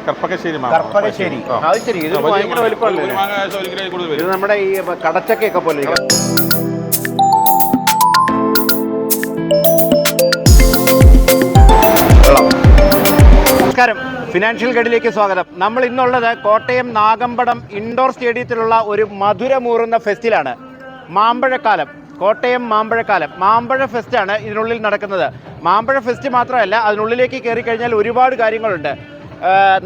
കർപ്പകശ്ശേരി കർപ്പകശ്ശേരി. അത് ശരി, ഇത് ഭയങ്കര വലിപ്പമല്ലേ? ഇത് നമ്മുടെ ഈ കടച്ചക്കയൊക്കെ പോലെ. നമസ്കാരം, ഫിനാൻഷ്യൽ ഗൈഡിലേക്ക് സ്വാഗതം. നമ്മൾ ഇന്നുള്ളത് കോട്ടയം നാഗമ്പടം ഇൻഡോർ സ്റ്റേഡിയത്തിലുള്ള ഒരു മധുരമൂറുന്ന ഫെസ്റ്റിലാണ്. മാമ്പഴക്കാലം, കോട്ടയം മാമ്പഴക്കാലം, മാമ്പഴ ഫെസ്റ്റാണ് ഇതിനുള്ളിൽ നടക്കുന്നത്. മാമ്പഴ ഫെസ്റ്റ് മാത്രമല്ല, അതിനുള്ളിലേക്ക് കയറി കഴിഞ്ഞാൽ ഒരുപാട് കാര്യങ്ങളുണ്ട്.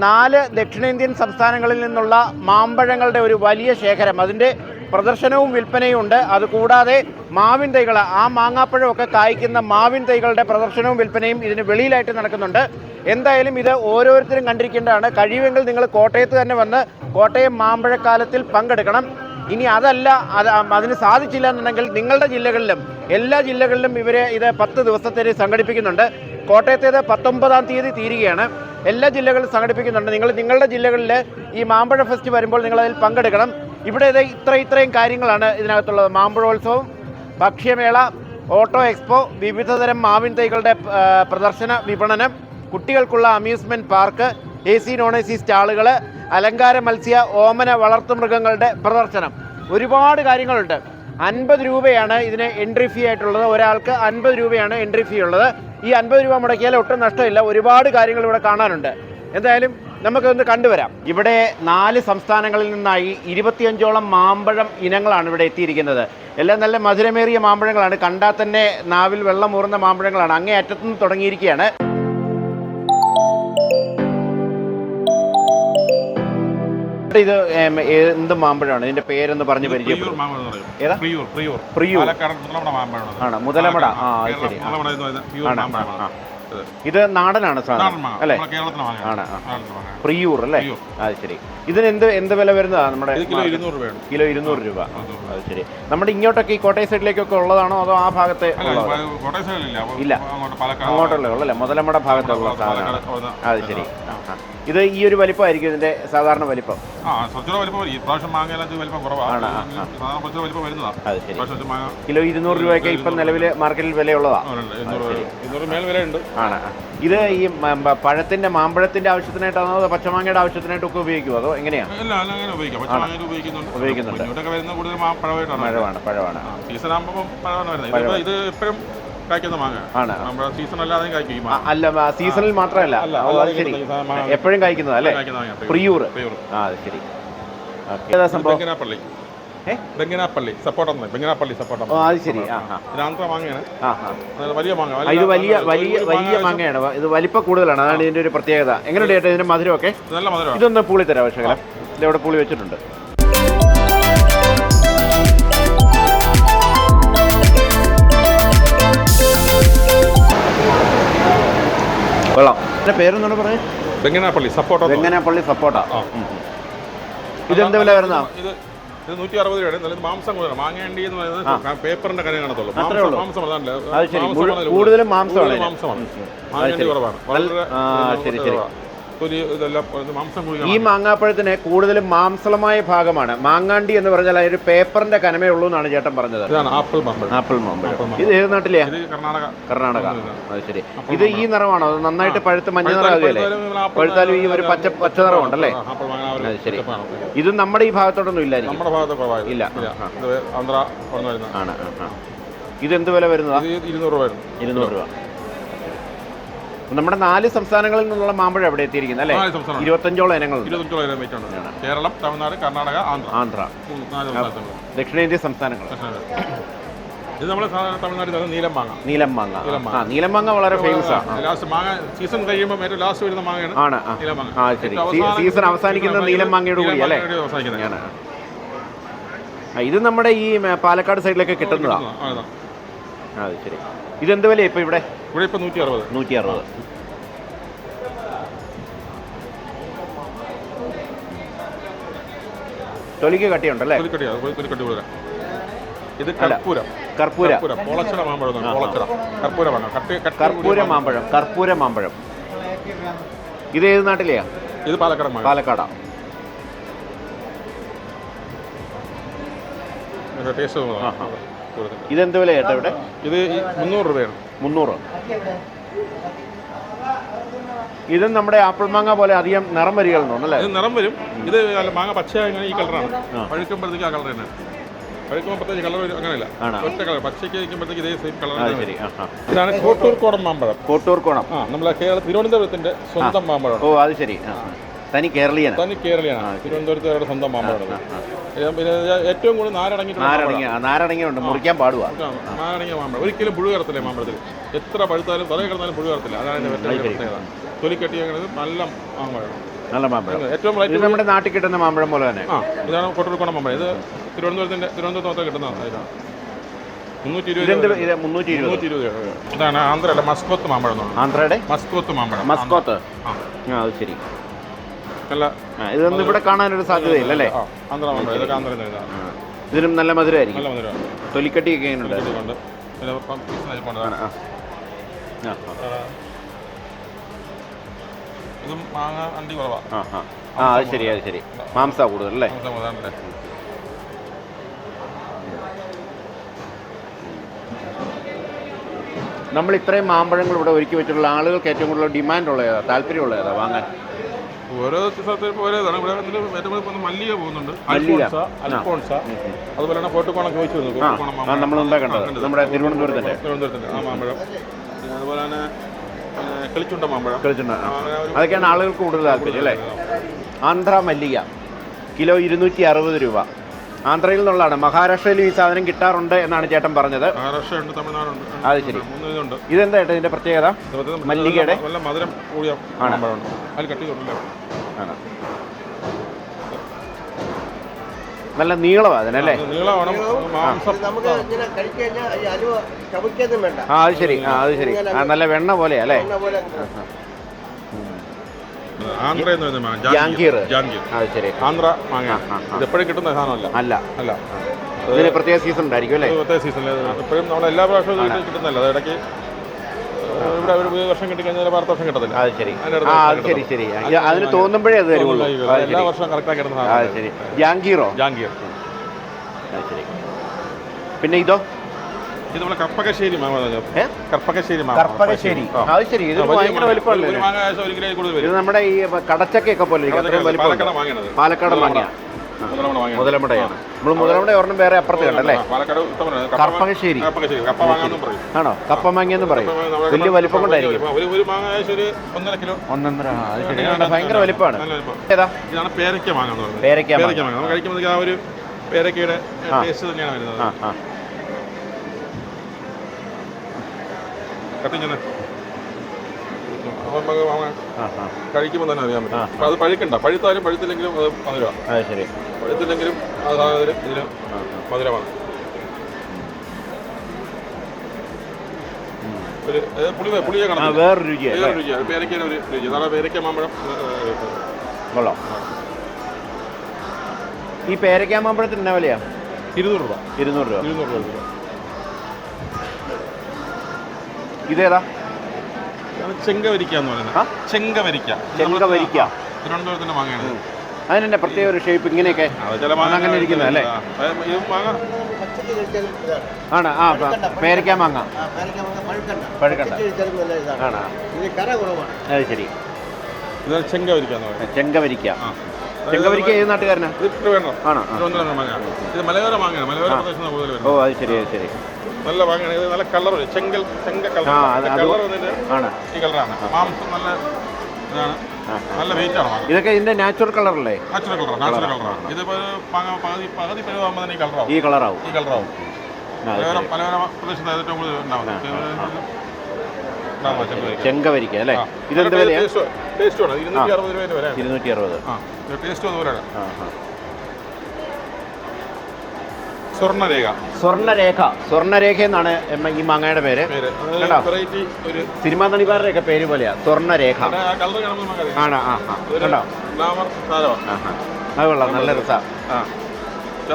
4 ദക്ഷിണേന്ത്യൻ സംസ്ഥാനങ്ങളിൽ നിന്നുള്ള മാമ്പഴങ്ങളുടെ ഒരു വലിയ ശേഖരം, അതിൻ്റെ പ്രദർശനവും വിൽപ്പനയും ഉണ്ട്. അതുകൂടാതെ മാവിൻ തൈകൾ, ആ മാങ്ങാപ്പഴമൊക്കെ കായ്ക്കുന്ന മാവിൻ തൈകളുടെ പ്രദർശനവും വിൽപ്പനയും ഇതിന് വെളിയിലായിട്ട് നടക്കുന്നുണ്ട്. എന്തായാലും ഇത് ഓരോരുത്തരും കണ്ടിരിക്കേണ്ടതാണ്. കഴിയുമെങ്കിൽ നിങ്ങൾ കോട്ടയത്ത് തന്നെ വന്ന് കോട്ടയം മാമ്പഴക്കാലത്തിൽ പങ്കെടുക്കണം. ഇനി അതല്ല, അതിന് സാധിച്ചില്ല എന്നുണ്ടെങ്കിൽ നിങ്ങളുടെ ജില്ലകളിലും, എല്ലാ ജില്ലകളിലും ഇത് 10 ദിവസത്തേക്ക് സംഘടിപ്പിക്കുന്നുണ്ട്. കോട്ടയത്തേത് 19-ാം തീയതി തീരുകയാണ്. എല്ലാ ജില്ലകളിലും സംഘടിപ്പിക്കുന്നുണ്ട്. നിങ്ങളുടെ ജില്ലകളിൽ ഈ മാമ്പഴ ഫെസ്റ്റ് വരുമ്പോൾ നിങ്ങളതിൽ പങ്കെടുക്കണം. ഇവിടെ ഇത്രയും കാര്യങ്ങളാണ് ഇതിനകത്തുള്ളത്. മാമ്പഴോത്സവം, ഭക്ഷ്യമേള, ഓട്ടോ എക്സ്പോ, വിവിധതരം മാവിൻ തൈകളുടെ പ്രദർശന വിപണനം, കുട്ടികൾക്കുള്ള amusement park, AC non AC സ്റ്റാളുകൾ, അലങ്കാര മത്സ്യ ഓമന വളർത്തുമൃഗങ്ങളുടെ പ്രദർശനം, ഒരുപാട് കാര്യങ്ങളുണ്ട്. 50 രൂപയാണ് ഇതിന് എൻട്രി ഫീ ആയിട്ടുള്ളത്. ഒരാൾക്ക് 50 രൂപയാണ് എൻട്രി ഫീ ഉള്ളത്. ഈ 50 രൂപ മുടക്കിയാൽ ഒട്ടും നഷ്ടമില്ല. ഒരുപാട് കാര്യങ്ങൾ ഇവിടെ കാണാനുണ്ട്. എന്തായാലും നമുക്കൊന്ന് കണ്ടുവരാം. ഇവിടെ 4 സംസ്ഥാനങ്ങളിൽ നിന്നായി 25ഓളം മാമ്പഴം ഇനങ്ങളാണ് ഇവിടെ എത്തിയിരിക്കുന്നത്. എല്ലാം നല്ല മധുരമേറിയ മാമ്പഴങ്ങളാണ്. കണ്ടാൽ തന്നെ നാവിൽ വെള്ളം ഊറുന്ന മാമ്പഴങ്ങളാണ്. അങ്ങേ അറ്റത്തുനിന്ന് തുടങ്ങിയിരിക്കുകയാണ്. ഇത് എന്ത് മാമ്പഴമാണ്? ഇതിന്റെ പേരൊന്ന് പറഞ്ഞ് പരിചയപ്പെടും. ആണ് മുതലമട. ശരി, ഇത് നാടനാണ് സാധനം അല്ലേ? ആണ്, പ്രിയൂർ അല്ലേ? അത് ശരി. ഇതിന് എന്ത് വില വരുന്നതാണ്? നമ്മുടെ കിലോ 200 രൂപ. അത് ശരി. നമ്മുടെ ഇങ്ങോട്ടൊക്കെ ഈ കോട്ടയം സൈഡിലേക്കൊക്കെ ഉള്ളതാണോ അതോ ആ ഭാഗത്തെ ഇല്ല? അങ്ങോട്ടുള്ള ഉള്ളല്ലേ, മുതലമട ഭാഗത്തുള്ള സാധനമാണ്. അത് ശരി. ഇത് ഈ ഒരു വലിപ്പമായിരിക്കും ഇതിന്റെ സാധാരണ വലിപ്പം? അത് ശരി. കിലോ 200 രൂപയൊക്കെ ഇപ്പം നിലവിൽ മാർക്കറ്റിൽ വിലയുള്ളതാണ്. ആണ്. ഇത് ഈ പഴത്തിന്റെ മാമ്പഴത്തിന്റെ ആവശ്യത്തിനായിട്ടാണോ അതോ പച്ചമാങ്ങയുടെ ആവശ്യത്തിനായിട്ടൊക്കെ ഉപയോഗിക്കുമോ അതോ എങ്ങനെയാണ്? ഉപയോഗിക്കുന്നുണ്ട്. പഴമാണ്. അല്ല, സീസണിൽ മാത്രമല്ല, ശരി, എപ്പോഴും കഴിക്കുന്നത് അല്ലേ? പ്രിയൂർ. ആ, അത് ശരി. ഏതാ സംഭവം? ബെങ്ങനാപ്പള്ളി സപ്പോർട്ട. അത് ശരി. ഇത് വലിയ മാങ്ങയാണ്. ഇത് വലിപ്പം കൂടുതലാണ്, അതാണ് ഇതിന്റെ ഒരു പ്രത്യേകത. എങ്ങനെയുണ്ട് ചേട്ടാ ഇതിന്റെ മധുരമൊക്കെ? ഇതൊന്ന് പൂളി തരാം. പക്ഷേ ഇതെവിടെ പൂളി വെച്ചിട്ടുണ്ട്. കൊള്ളാം. ഇതിന്റെ പേരൊന്നും പറയാം? ബെങ്ങനാപ്പള്ളി സപ്പോർട്ട. ഇതെന്ത് വില വരുന്ന? ഇത് 160 രൂപയാണ്. മാംസം കൂടുതലാണ്. മാങ്ങേണ്ടി എന്ന് പറയുന്നത് പേപ്പറിന്റെ കറി കാണത്തുള്ളൂ. കൂടുതലും മാംസമാണ്. മാങ്ങേണ്ടി കുറവാണ്. ശരി. ഈ മാങ്ങാപ്പഴത്തിന് കൂടുതലും മാംസളമായ ഭാഗമാണ്. മാങ്ങാണ്ടി എന്ന് പറഞ്ഞാൽ അതിന് പേപ്പറിന്റെ കനമേ ഉള്ളൂ എന്നാണ് ചേട്ടൻ പറഞ്ഞത്. ആപ്പിൾ മാമ്പഴം. ഇത് ഏത് നാട്ടിലെയാ? കർണാടക. അത് ശരി. ഇത് ഈ നിറമാണോ? നന്നായിട്ട് പഴുത്ത് മഞ്ഞ നിറമാകുകയല്ലേ? പഴുത്താലും ഈ ഒരു പച്ച നിറമുണ്ടല്ലേ? അത് ശരി. ഇത് നമ്മുടെ ഈ ഭാഗത്തോടൊന്നും ഇല്ലായിരിക്കും. ഇല്ല. ആണ്. ഇതെന്ത് വില വരുന്നതാ? 200 രൂപ. നമ്മുടെ 4 സംസ്ഥാനങ്ങളിൽ നിന്നുള്ള മാമ്പഴം എവിടെ എത്തിയിരിക്കുന്നത് അല്ലേ? 25ഓളം ഇനങ്ങളുണ്ട്. കേരളം, തമിഴ്നാട്, കർണാടക, ആന്ധ്ര, ദക്ഷിണേന്ത്യൻ സംസ്ഥാനങ്ങൾ. ഇത് നമ്മുടെ തമിഴ്നാട്ടിൽ നീലം മാങ്ങ വളരെ ഫേമസ് ആണ്. ലാസ്റ്റ് മാങ്ങ സീസൺ കഴിയുമ്പോൾ ഏറ്റവും ലാസ്റ്റ് വരുന്ന മാങ്ങയാണ്. ശരി. സീസൺ അവസാനിക്കുന്ന നീലം മാങ്ങയോട് കൂടി അല്ലേ? ഇത് നമ്മുടെ ഈ പാലക്കാട് സൈഡിലൊക്കെ കിട്ടുന്നതാണ്. അത് ശരി. ഇതെന്ത് വിലയാണ് ഇപ്പൊ ഇവിടെ? 160. തൊലിക്ക് കട്ടിയുണ്ടല്ലേ? ഇത് കർപ്പൂര മാമ്പഴം. ഇത് ഏത് നാട്ടിലെയാ? ഇത് പാലക്കാടാ. ഇതെന്ത് വില ചേട്ടാ ഇവിടെ? ഇത് 300 രൂപയാണ്. 300. ഇതും നമ്മുടെ ആപ്പിൾ മാങ്ങ പോലെ അധികം നിറം വരികയെന്നുണ്ട് അല്ലേ? ഇത് നിറം വരും. ഇത് മാങ്ങ പച്ചയായ ഈ കളറാണ്. പഴുക്കുമ്പോഴത്തേക്ക് ആ കളർ തന്നെ. പഴുക്കുമ്പോൾ പ്രത്യേകിച്ച് കളർ അങ്ങനെയല്ല, ഒറ്റ കളർ. പച്ചയ്ക്ക് വയ്ക്കുമ്പോഴത്തേക്ക് ഇതേ സെയിം കളർ. ഇതാണ് കോട്ടൂർക്കോണം മാമ്പഴം. കോട്ടൂർക്കോണം നമ്മളെ തിരുവനന്തപുരത്തിന്റെ സ്വന്തം മാമ്പഴം. ഓ അത് ശരി. തനി കേരളീയാണ്. തിരുവനന്തപുരത്തുകാരുടെ സ്വന്തം മാമ്പഴം. പിന്നെ ഏറ്റവും കൂടുതൽ നാരടങ്ങിയുണ്ട്, മുറിക്കാൻ പാടുവാ. നാരടങ്ങിയ മാമ്പഴം ഒരിക്കലും പുഴു കയറത്തില്ല. മാമ്പഴത്തിൽ എത്ര പഴുത്താലും തലയിൽ കിടന്നാലും പുഴു കയറത്തില്ല. അതാണ് എൻ്റെ ഏറ്റവും പ്രത്യേകത. തൊലിക്കട്ടി നല്ല മാമ്പഴം. നല്ല മാമ്പഴം. ഏറ്റവും നമ്മുടെ നാട്ടിൽ കിട്ടുന്ന മാമ്പഴം പോലെ തന്നെ. ഇതാണ് കോട്ടൂർക്കോണം മാമ്പഴം. ഇത് തിരുവനന്തപുരത്ത് മാത്രം കിട്ടുന്ന ഇതാണ്. 320. ഇതാണ് ആന്ധ്രയുടെ മസ്കോത്ത് മാമ്പഴം. ആന്ധ്രയുടെ മസ്കോത്ത് മാമ്പഴം. മസ്കോത്ത്. അത് ശരി. ഇതൊന്നും ഇവിടെ കാണാനൊരു സാധ്യതയില്ല അല്ലേ? ആന്ധ്ര മാമ്പഴം. ഇതൊക്കെ ആന്ധ്ര. ഇതിനും നല്ല മധുരമായിരിക്കും. നല്ല മധുരം. തൊലിക്കട്ടിയൊക്കെ എങ്ങനെയുണ്ട്? ഇതും മാങ്ങ അണ്ടി കുറവാ. അത് ശരി, അത് ശരി. മാംസ കൂടുതൽ അല്ലേ? നമ്മൾ ഇത്രയും മാമ്പഴങ്ങൾ ഇവിടെ ഒരുക്കി വെച്ചിട്ടുള്ള ആളുകൾക്ക് ഏറ്റവും കൂടുതൽ ഡിമാൻഡ് ഉള്ളതാ, താല്പര്യമുള്ള ഏതാ വാങ്ങാൻ? ഓരോ സ്ഥലത്തും ഓരോതാണ്. ഇവിടെ ഏറ്റവും മല്ലിക പോകുന്നുണ്ട്, അൽഫോൺസ. അതുപോലെ തന്നെ കോട്ടൂർക്കോണം ചോദിച്ചു വരുന്നു. നമ്മളുണ്ടാ കണ്ടത് നമ്മുടെ തിരുവനന്തപുരത്തിന്റെ ആ മാമ്പഴം. അതുപോലെ തന്നെ കിളിച്ചുണ്ട മാമ്പഴം. അതൊക്കെയാണ് ആളുകൾക്ക് കൂടുതൽ താല്പര്യം അല്ലേ? ആന്ധ്ര മല്ലിക കിലോ 260 രൂപ. ആന്ധ്രയിൽ നിന്നുള്ളതാണ്. മഹാരാഷ്ട്രയിൽ ഈ സാധനം കിട്ടാറുണ്ട് എന്നാണ് ചേട്ടൻ പറഞ്ഞത്. മഹാരാഷ്ട്രയുണ്ട്, തമിഴ്നാടുണ്ട്. അത് ശരി. ഇതെന്താ ചേട്ടാ ഇതിന്റെ പ്രത്യേകത? മല്ലികയുടെ നല്ല മധുരം കൂടിയ മാമ്പഴമുണ്ട്. അതിൽ കട്ടി തൊട്ടില്ല. നല്ല നീളമാണ് അതിനല്ലേ? നീളമാണ്. അത് ശരി, അത് ശരി. നല്ല വെണ്ണ പോലെയാ അല്ലേ? ജാംഗീർ. അത് ശരി. ആന്ധ്ര മാങ്ങ. എപ്പോഴും കിട്ടുന്ന സാധനമല്ല. അല്ല. ഇതിന് പ്രത്യേക സീസൺ ഉണ്ടായിരിക്കും അല്ലേ? പ്രത്യേക സീസണിൽ എപ്പോഴും നമ്മൾ എല്ലാ പ്രാവശ്യവും കിട്ടുന്നല്ല. അത് ഇടയ്ക്ക് ഇവിടെ ഒരു വർഷം കിട്ടിക്കഴിഞ്ഞാൽ അടുത്ത വർഷം കിട്ടത്തില്ല. അത് ശരി. ശരി ശരി. അതിന് തോന്നുമ്പോഴേ അത് തരുള്ളൂ. എല്ലാ വർഷവും കറക്റ്റായി കിട്ടുന്ന സാധനം. ശരി. ജാംഗീറോ? ജാംഗീർ. ശരി. പിന്നെ ഇതോ? ഇത് നമ്മളെ കർപ്പകശ്ശേരി മാങ്ങ. കർപ്പകശ്ശേരി. അത് ശരി. ഇത് ഭയങ്കര വലിപ്പമല്ലേ? ഇത് നമ്മുടെ ഈ കടച്ചക്കയൊക്കെ പോലെ പാലക്കാട് മാങ്ങ. മുതലമുടയാണ്. നമ്മൾ മുതലമുട ഒരെണ്ണം വേറെ അപ്പുറത്ത് കണ്ടല്ലേ? കർപ്പകശ്ശേരി ആണോ? കപ്പ മാങ്ങ എന്ന് പറയും. വലിയ വലിപ്പം കൊണ്ടായിരിക്കും. 1.5 അത് ശരി. ഭയങ്കര വലിപ്പമാണ്. ഏതാ? ഇതാണ് പേരയ്ക്ക മാങ്ങ. പേരയ്ക്ക മാങ്ങ നമ്മൾ കഴിക്കുമ്പോൾ ആ ഒരു പേരയ്ക്കയുടെ ടേസ്റ്റ് തന്നെയാണ് വരുന്നത്. കഴിക്കുമ്പോൾ തന്നെ അറിയാൻ പറ്റും. അപ്പൊ അത് പഴുക്കണ്ട. പഴുത്താലും പഴുത്തില്ലെങ്കിലും അത് മധുരമാണ്. പഴുത്തില്ലെങ്കിലും ആ സാധനത്തിന് ഇതിന് മധുരമാണ്. പുളിയെ കാണാം. വേറൊരു രുചിയാണ്. പേരയ്ക്കയുടെ ഒരു രുചി. അതാണ് പേരയ്ക്ക മാമ്പഴം. കൊള്ളാം. ഈ പേരയ്ക്ക മാമ്പഴത്തിന് എന്നാ വിലയാ? 200 രൂപ. 200 രൂപ. ഇതേതാ? ചെങ്കവരിക്ക എന്ന് പറയുന്നത്. ചെങ്കവരിക്ക. തിരുവനന്തപുരത്തിന്റെ മാങ്ങയാണ്. അതിനെന്നെ പ്രത്യേക ഒരു ഷേപ്പ് ഇങ്ങനെയൊക്കെ അങ്ങനെ ഇരിക്കുന്നത് അല്ലേ? ആണ്. പേരയ്ക്ക മാങ്ങ പഴുക്കണ്ട. ആണ്. അത് ശരി. ഇത് ചെങ്കവരിക്ക എന്ന് പറയുന്നത്. ചെങ്കവരിക്ക ഏത് നാട്ടുകാരനാ? ആണോ? ഇത് മലയോര മാങ്ങയാണ്. മലയോര പ്രദേശത്ത് കൂടുതൽ വരുന്നത്. ഓ അത് ശരി, അത് ശരി. നല്ല മാങ്ങയാണ്. ഇത് നല്ല കളർ. ചെങ്ക കളർ. ഈ കളറാണ്. മാംസം നല്ല ഇതാണ്. നല്ല വെയിറ്റ് ആണ്. ഇതൊക്കെ ഇതിന്റെ നാച്ചുറൽ കളറല്ലേ? നാച്ചുറൽ കളറാണ്. ഇതിപ്പോ പകുതി പരുവാകുമ്പോൾ തന്നെ ഈ കളറാവും. മലയോര പ്രദേശത്ത് ഏറ്റവും കൂടുതൽ ഉണ്ടാവുന്നത് ചെങ്കവരിക്ക അല്ലേ? ഇതെന്ത് വിലയാ? ടേസ്റ്റ് ആണ്. 260 രൂപ വരെ. 260. ടേസ്റ്റ് അതുപോലെയാണ്. സ്വർണ്ണരേഖ എന്നാണ് ഈ മാങ്ങയുടെ പേര്. സിനിമാ നടിമാരുടെ ഒക്കെ പേര് പോലെയാ സ്വർണ്ണരേഖ. ആണോ? കണ്ടോ? അത് കൊള്ളാം. നല്ല രസമാണ്.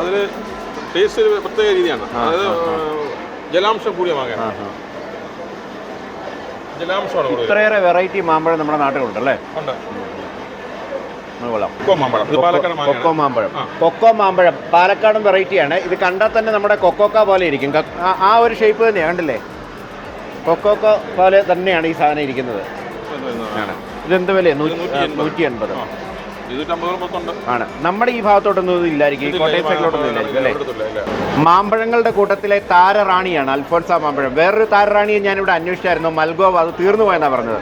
അതിന് ടേസ്റ്റ് ഒരു പ്രത്യേക രീതിയാണ്. അതായത് ജലാംശം കൂടിയ മാങ്ങയാണ്. ജലാംശമാണ്. ഇത്രയേറെ വെറൈറ്റി മാമ്പഴം നമ്മുടെ നാട്ടിലുണ്ടല്ലേ? ഉണ്ട്. കൊക്കോ മാമ്പഴം പാലക്കാടൻ വെറൈറ്റിയാണ്. ഇത് കണ്ടാൽ തന്നെ നമ്മുടെ കൊക്കോക്ക പോലെ ഇരിക്കും. ആ ഒരു ഷേപ്പ് തന്നെയാണ്. കണ്ടില്ലേ? കൊക്കോക്ക പോലെ തന്നെയാണ് ഈ സാധനം ഇരിക്കുന്നത്. ഇതെന്ത് വില? 180 ആണ്. നമ്മുടെ ഈ ഭാഗത്തോട്ടൊന്നും ഇല്ലായിരിക്കും, കോട്ടയം സൈഡിലോട്ടൊന്നും ഇല്ലായിരിക്കും അല്ലേ? മാമ്പഴങ്ങളുടെ കൂട്ടത്തിലെ താരറാണിയാണ് അൽഫോൺസ മാമ്പഴം. വേറൊരു താരറാണിയെ ഞാനിവിടെ അന്വേഷിച്ചായിരുന്നു, മൽഗോവ, അത് തീർന്നു പോയെന്നാണ് പറഞ്ഞത്.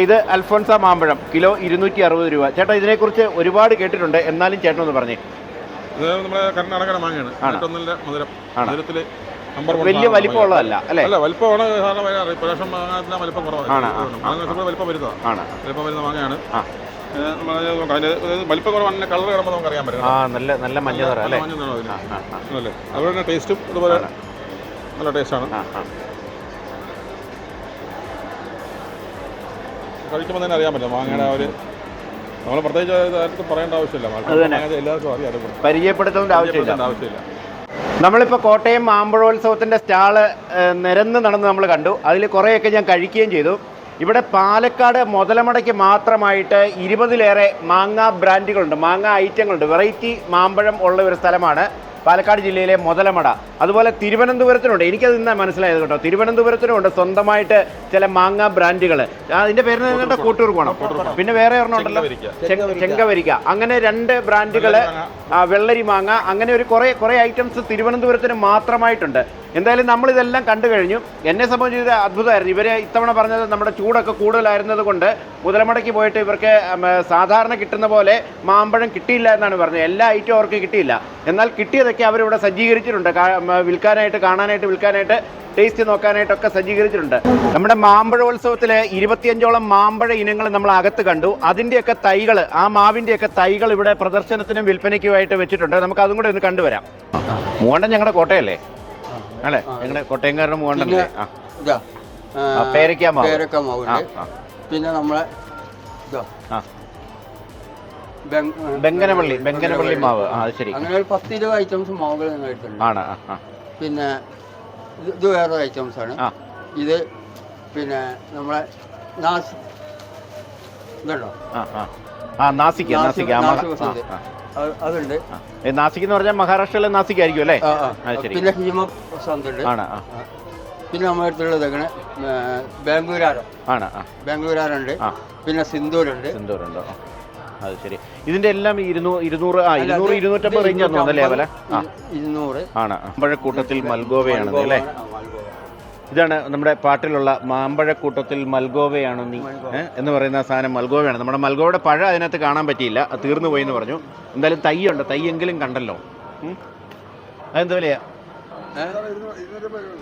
ഇത് അൽഫോൺസ മാമ്പഴം കിലോ 260 രൂപ. ചേട്ടാ ഇതിനെക്കുറിച്ച് ഒരുപാട് കേട്ടിട്ടുണ്ട്, എന്നാലും ചേട്ടൻ ഒന്ന് പറഞ്ഞേ. വലിയ വലിപ്പമുള്ളതല്ല അല്ലേ? വലിപ്പമാണ്, വലിപ്പം കുറവാണ്, വലിപ്പം കുറവാണ്. കളർ കിടമ്പോൾ നമുക്ക് അറിയാൻ പറ്റും. നല്ല നല്ല മഞ്ഞ നിറം അല്ലേ? അതുപോലെ തന്നെ ടേസ്റ്റും ഇതുപോലെ നല്ല ടേസ്റ്റാണ്. കഴിക്കുമ്പോൾ തന്നെ അറിയാൻ പറ്റും മാങ്ങയുടെ ഒരു, നമ്മൾ പ്രത്യേകിച്ച് പറയേണ്ട ആവശ്യമില്ല, എല്ലാവർക്കും അറിയാം, പരിചയപ്പെടുത്തേണ്ട ആവശ്യമില്ല. നമ്മളിപ്പോൾ കോട്ടയം മാമ്പഴോത്സവത്തിൻ്റെ സ്റ്റാള് നിരന്ന് നടന്ന് നമ്മൾ കണ്ടു. അതിൽ കുറേയൊക്കെ ഞാൻ കഴിക്കുകയും ചെയ്തു. ഇവിടെ പാലക്കാട് മുതലമടയ്ക്ക് മാത്രമായിട്ട് 20-ലേറെ മാങ്ങ ബ്രാൻഡുകളുണ്ട്, മാങ്ങ ഐറ്റങ്ങളുണ്ട്, വെറൈറ്റി മാമ്പഴം ഉള്ള ഒരു സ്ഥലമാണ് പാലക്കാട് ജില്ലയിലെ മുതലമട. അതുപോലെ തിരുവനന്തപുരത്തിനുണ്ട്, എനിക്കത് ഇന്ന് മനസ്സിലായത് കേട്ടോ, തിരുവനന്തപുരത്തിനുണ്ട് സ്വന്തമായിട്ട് ചില മാങ്ങ ബ്രാൻഡുകൾ. അതിൻ്റെ പേര് കേട്ടോ കോട്ടൂർ കോണം, പിന്നെ വേറെ ഒരെണ്ണം ഉണ്ടല്ലോ ചെങ്കവരിക്ക. അങ്ങനെ 2 ബ്രാൻഡുകൾ, വെള്ളരി മാങ്ങ, അങ്ങനെ ഒരു കുറേ ഐറ്റംസ് തിരുവനന്തപുരത്തിന് മാത്രമായിട്ടുണ്ട്. എന്തായാലും നമ്മളിതെല്ലാം കണ്ടു കഴിഞ്ഞു. എന്നെ സംബന്ധിച്ച് അത്ഭുതമായിരുന്നു. ഇവർ ഇത്തവണ പറഞ്ഞത് നമ്മുടെ ചൂടൊക്കെ കൂടുതലായിരുന്നത് കൊണ്ട് മുതലമടയ്ക്ക് പോയിട്ട് ഇവർക്ക് സാധാരണ കിട്ടുന്ന പോലെ മാമ്പഴം കിട്ടിയില്ല എന്നാണ് പറഞ്ഞത്. എല്ലാ ഐറ്റവും അവർക്ക് കിട്ടിയില്ല, എന്നാൽ കിട്ടിയതൊക്കെ അവരിവിടെ സജ്ജീകരിച്ചിട്ടുണ്ട്, വിൽക്കാനായിട്ട്, കാണാനായിട്ട്, വിൽക്കാനായിട്ട്, ടേസ്റ്റ് നോക്കാനായിട്ടൊക്കെ സജ്ജീകരിച്ചിട്ടുണ്ട്. നമ്മുടെ മാമ്പഴോത്സവത്തിൽ 25ഓളം മാമ്പഴ ഇനങ്ങൾ നമ്മൾ അകത്ത് കണ്ടു. അതിൻ്റെയൊക്കെ തൈകൾ, ആ മാവിൻ്റെയൊക്കെ തൈകൾ ഇവിടെ പ്രദർശനത്തിനും വിൽപ്പനയ്ക്കുമായിട്ട് വെച്ചിട്ടുണ്ട്. നമുക്ക് അതും കൂടെ ഒന്ന് കണ്ടുവരാം. മൂവണ്ടൻ ഞങ്ങളുടെ കോട്ടയല്ലേ അല്ലേ? ഞങ്ങളുടെ കോട്ടയംകാരുടെ മൂവണ്ടല്ലേ? പേരക്ക മാവ്, പിന്നെ നമ്മളെ ബെങ്കനപള്ളി മാവ്. അത് ശരി. അങ്ങനെ ഒരു 10-20 ഐറ്റംസ് മാവുകൾ ആണ്. പിന്നെ ഇത് വേറെ ഐറ്റംസ് ആണ്. ഇത് പിന്നെ നമ്മളെ ഇതുണ്ടോ, നാസിക് അതുണ്ട്. നാസിക് എന്ന് പറഞ്ഞാൽ മഹാരാഷ്ട്രയിലെ നാസിക് ആയിരിക്കും അല്ലേ? പിന്നെ ഹിമ ഉണ്ട്. പിന്നെ നമ്മുടെ അടുത്തുള്ളത് അങ്ങനെ ബാംഗ്ലൂരാറുണ്ട്. പിന്നെ സിന്ദൂരുണ്ട്. അത് ശരി. ഇതിന്റെ എല്ലാം 200-250 റേഞ്ച് ആണെന്നല്ലേ വില? 200 ആണ്. മാമ്പഴക്കൂട്ടത്തിൽ മൽഗോവയാണ് അല്ലേ? ഇതാണ് നമ്മുടെ പാട്ടിലുള്ള മാമ്പഴക്കൂട്ടത്തിൽ മൽഗോവയാണ് നീ എന്ന് പറയുന്ന സാധനം. മൽഗോവയാണ്. നമ്മുടെ മൽഗോവയുടെ പഴം അതിനകത്ത് കാണാൻ പറ്റിയില്ല, അത് തീർന്നു പോയി എന്ന് പറഞ്ഞു. എന്തായാലും തൈയുണ്ട്, തൈയെങ്കിലും കണ്ടല്ലോ. അതെന്ത് വിലയാ?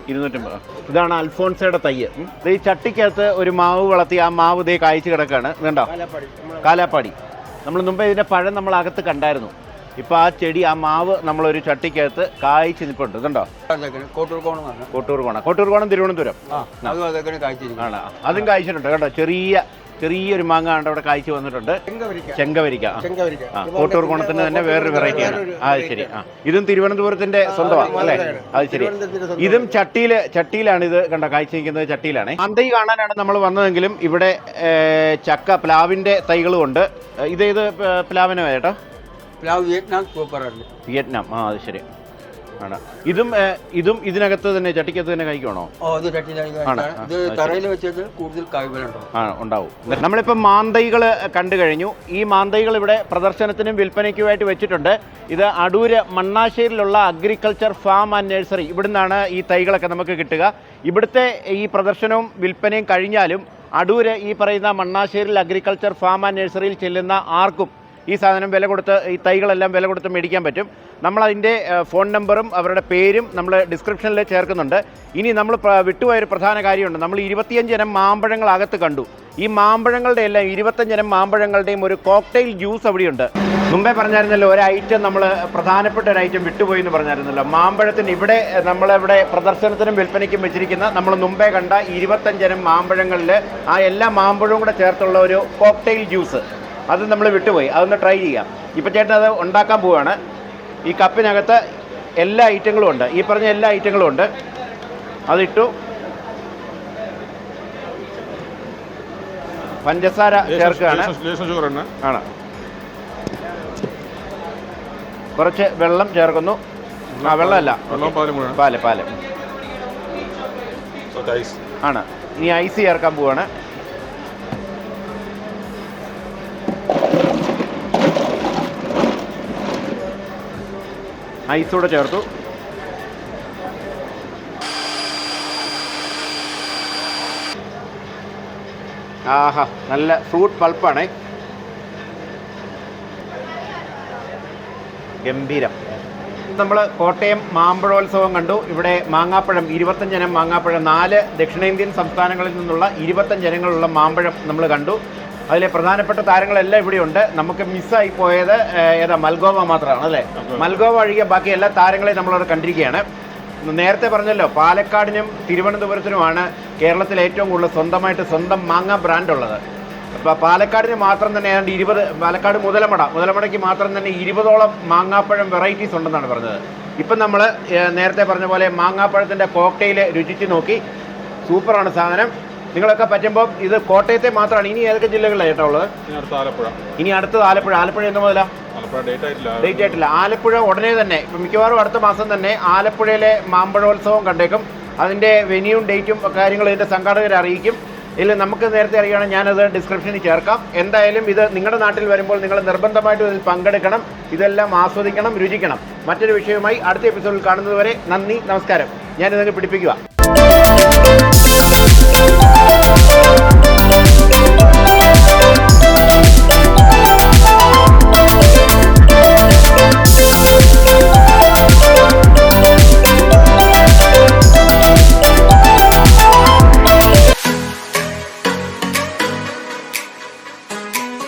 250. ഇതാണ് അൽഫോൺസയുടെ തൈ. ഈ ചട്ടിക്കകത്ത് ഒരു മാവ് വളർത്തി, ആ മാവ് ഇതേ കായ്ച്ചു കിടക്കാണ്. ഇതുണ്ടോ? കാലാപ്പാടി. നമ്മൾ മുമ്പേ ഇതിൻ്റെ പഴം നമ്മൾ അകത്ത് കണ്ടായിരുന്നു. ഇപ്പൊ ആ ചെടി, ആ മാവ് നമ്മളൊരു ചട്ടിക്കകത്ത് കായ്ച്ചു നിൽപ്പുണ്ട്. ഇതുണ്ടോ? കോട്ടൂർ കോണം തിരുവനന്തപുരം ആണ്. അതും കായ്ച്ചിട്ടുണ്ട് കേട്ടോ. ചെറിയൊരു മാങ്ങ ഉണ്ട് അവിടെ കായ്ച്ചു വന്നിട്ടുണ്ട്. ചെങ്കവരിക്ക. കോട്ടൂർ കോണത്തിന് തന്നെ വേറൊരു വെറൈറ്റിയാണ്. അത് ശരി. ഇതും തിരുവനന്തപുരത്തിന്റെ സ്വന്തമാണ് അല്ലേ? അത് ശരി. ഇതും ചട്ടിയിലാണ് ഇത് കണ്ടോ, കായ്ച്ചു നിൽക്കുന്നത് ചട്ടിയിലാണ്. മാന്തൈ കാണാനാണ് നമ്മൾ വന്നതെങ്കിലും ഇവിടെ പ്ലാവിന്റെ തൈകളും ഉണ്ട്. ഇതേത് പ്ലാവിനോ ചേട്ടാ? വിയറ്റ്നാം. അത് ശരി ആണ്. ഇതും ഇതിനകത്ത് തന്നെ, ചട്ടിക്കകത്ത് തന്നെ കഴിക്കണോ? ഉണ്ടാവും. നമ്മളിപ്പോൾ മാന്തൈകൾ കണ്ടു കഴിഞ്ഞു. ഈ മാന്തൈകൾ ഇവിടെ പ്രദർശനത്തിനും വിൽപ്പനയ്ക്കുമായിട്ട് വെച്ചിട്ടുണ്ട്. ഇത് അടൂര് മണ്ണാശ്ശേരിയിലുള്ള അഗ്രികൾച്ചർ ഫാം ആൻഡ് നഴ്സറി, ഇവിടുന്നാണ് ഈ തൈകളൊക്കെ നമുക്ക് കിട്ടുക. ഇവിടുത്തെ ഈ പ്രദർശനവും വിൽപ്പനയും കഴിഞ്ഞാലും അടൂര് ഈ പറയുന്ന മണ്ണാശ്ശേരിയിൽ അഗ്രികൾച്ചർ ഫാം ആൻഡ് നഴ്സറിയിൽ ചെല്ലുന്ന ആർക്കും ഈ സാധനം വില കൊടുത്ത്, ഈ തൈകളെല്ലാം വില കൊടുത്ത് മേടിക്കാൻ പറ്റും. നമ്മളതിൻ്റെ ഫോൺ നമ്പറും അവരുടെ പേരും നമ്മൾ ഡിസ്ക്രിപ്ഷനിൽ ചേർക്കുന്നുണ്ട്. ഇനി നമ്മൾ വിട്ടുപോയൊരു പ്രധാന കാര്യമുണ്ട്. നമ്മൾ 25 ഇനം മാമ്പഴങ്ങൾ അകത്ത് കണ്ടു. ഈ മാമ്പഴങ്ങളുടെ എല്ലാം 25 ഇനം മാമ്പഴങ്ങളുടെയും ഒരു കോക്ടെയിൽ ജ്യൂസ് അവിടെയുണ്ട്. മുമ്പേ പറഞ്ഞായിരുന്നല്ലോ, ഒരു ഐറ്റം നമ്മൾ പ്രധാനപ്പെട്ട ഒരു ഐറ്റം വിട്ടുപോയി എന്ന് പറഞ്ഞായിരുന്നല്ലോ. മാമ്പഴത്തിന് ഇവിടെ നമ്മളിവിടെ പ്രദർശനത്തിനും വിൽപ്പനയ്ക്കും വെച്ചിരിക്കുന്ന നമ്മൾ മുമ്പേ കണ്ട 25 ഇനം മാമ്പഴങ്ങളിൽ ആ എല്ലാ മാമ്പഴവും കൂടെ ചേർത്തുള്ള ഒരു കോക്ടെയിൽ ജ്യൂസ്, അത് നമ്മൾ വിട്ടുപോയി. അതൊന്ന് ട്രൈ ചെയ്യാം. ഇപ്പം ചേട്ടൻ അത് ഉണ്ടാക്കാൻ പോവുകയാണ്. ഈ കപ്പിനകത്ത് എല്ലാ ഐറ്റങ്ങളും ഉണ്ട്, ഈ പറഞ്ഞ എല്ലാ ഐറ്റങ്ങളും ഉണ്ട്. അതിട്ടു. പഞ്ചസാര ചേർക്കുകയാണ്. ആണ്. കുറച്ച് വെള്ളം ചേർക്കുന്നു. വെള്ളമല്ല, പാല് ആണ്. ഇനി ഐസ് ചേർക്കാൻ പോവാണ്. ഐസൂടെ ചേർത്തു. ആഹാ, നല്ല ഫ്രൂട്ട് പൾപ്പാണ്, ഗംഭീരം. നമ്മൾ കോട്ടയം മാമ്പഴോത്സവം കണ്ടു. ഇവിടെ മാങ്ങാപ്പഴം 25 ഇനം മാങ്ങാപ്പഴം, 4 ദക്ഷിണേന്ത്യൻ സംസ്ഥാനങ്ങളിൽ നിന്നുള്ള 25 ഇനങ്ങളുള്ള മാമ്പഴം നമ്മൾ കണ്ടു. അതിലെ പ്രധാനപ്പെട്ട താരങ്ങളെല്ലാം ഇവിടെയുണ്ട്. നമുക്ക് മിസ്സായി പോയത് മൽഗോവ മാത്രമാണ് അല്ലേ? മൽഗോവ ഒഴികെ ബാക്കി എല്ലാ താരങ്ങളെയും നമ്മളവിടെ കണ്ടിരിക്കുകയാണ്. നേരത്തെ പറഞ്ഞല്ലോ, പാലക്കാടിനും തിരുവനന്തപുരത്തിനുമാണ് കേരളത്തിൽ ഏറ്റവും കൂടുതൽ സ്വന്തം മാങ്ങ ബ്രാൻഡ് ഉള്ളത്. അപ്പോൾ പാലക്കാടിന് മാത്രം തന്നെ ഏതാണ്ട് 20, പാലക്കാട് മുതലമടയ്ക്ക് മാത്രം തന്നെ 20ഓളം മാങ്ങാപ്പഴം വെറൈറ്റീസ് ഉണ്ടെന്നാണ് പറഞ്ഞത്. ഇപ്പം നമ്മൾ നേരത്തെ പറഞ്ഞ പോലെ മാങ്ങാപ്പഴത്തിൻ്റെ കോക്ടെയിൽ രുചിച്ച് നോക്കി. സൂപ്പറാണ് സാധനം. നിങ്ങളൊക്കെ പറ്റുമ്പോൾ ഇത് കോട്ടയത്തെ മാത്രമാണ്. ഇനി ഏതൊക്കെ ജില്ലകളിലാണ് ചേട്ടാ ഉള്ളത്? ഇനി അടുത്തത് ആലപ്പുഴ. ആലപ്പുഴ എന്ന് മുതലാണ്? ഡേറ്റ് ആയിട്ടില്ല. ആലപ്പുഴ ഉടനെ തന്നെ, ഇപ്പം മിക്കവാറും അടുത്ത മാസം തന്നെ ആലപ്പുഴയിലെ മാമ്പഴോത്സവം കണ്ടേക്കും. അതിൻ്റെ വെന്യൂവും ഡേറ്റും കാര്യങ്ങളും ഇതിൻ്റെ സംഘാടകരെ അറിയിക്കും. ഇല്ല, നമുക്ക് നേരത്തെ അറിയുകയാണെങ്കിൽ ഞാനത് ഡിസ്ക്രിപ്ഷനിൽ ചേർക്കാം. എന്തായാലും ഇത് നിങ്ങളുടെ നാട്ടിൽ വരുമ്പോൾ നിങ്ങൾ നിർബന്ധമായിട്ടും ഇതിൽ പങ്കെടുക്കണം, ഇതെല്ലാം ആസ്വദിക്കണം, രുചിക്കണം. മറ്റൊരു വിഷയവുമായി അടുത്ത എപ്പിസോഡിൽ കാണുന്നതുവരെ നന്ദി, നമസ്കാരം. ഞാനിതങ്ങ് പിടിപ്പിക്കുക.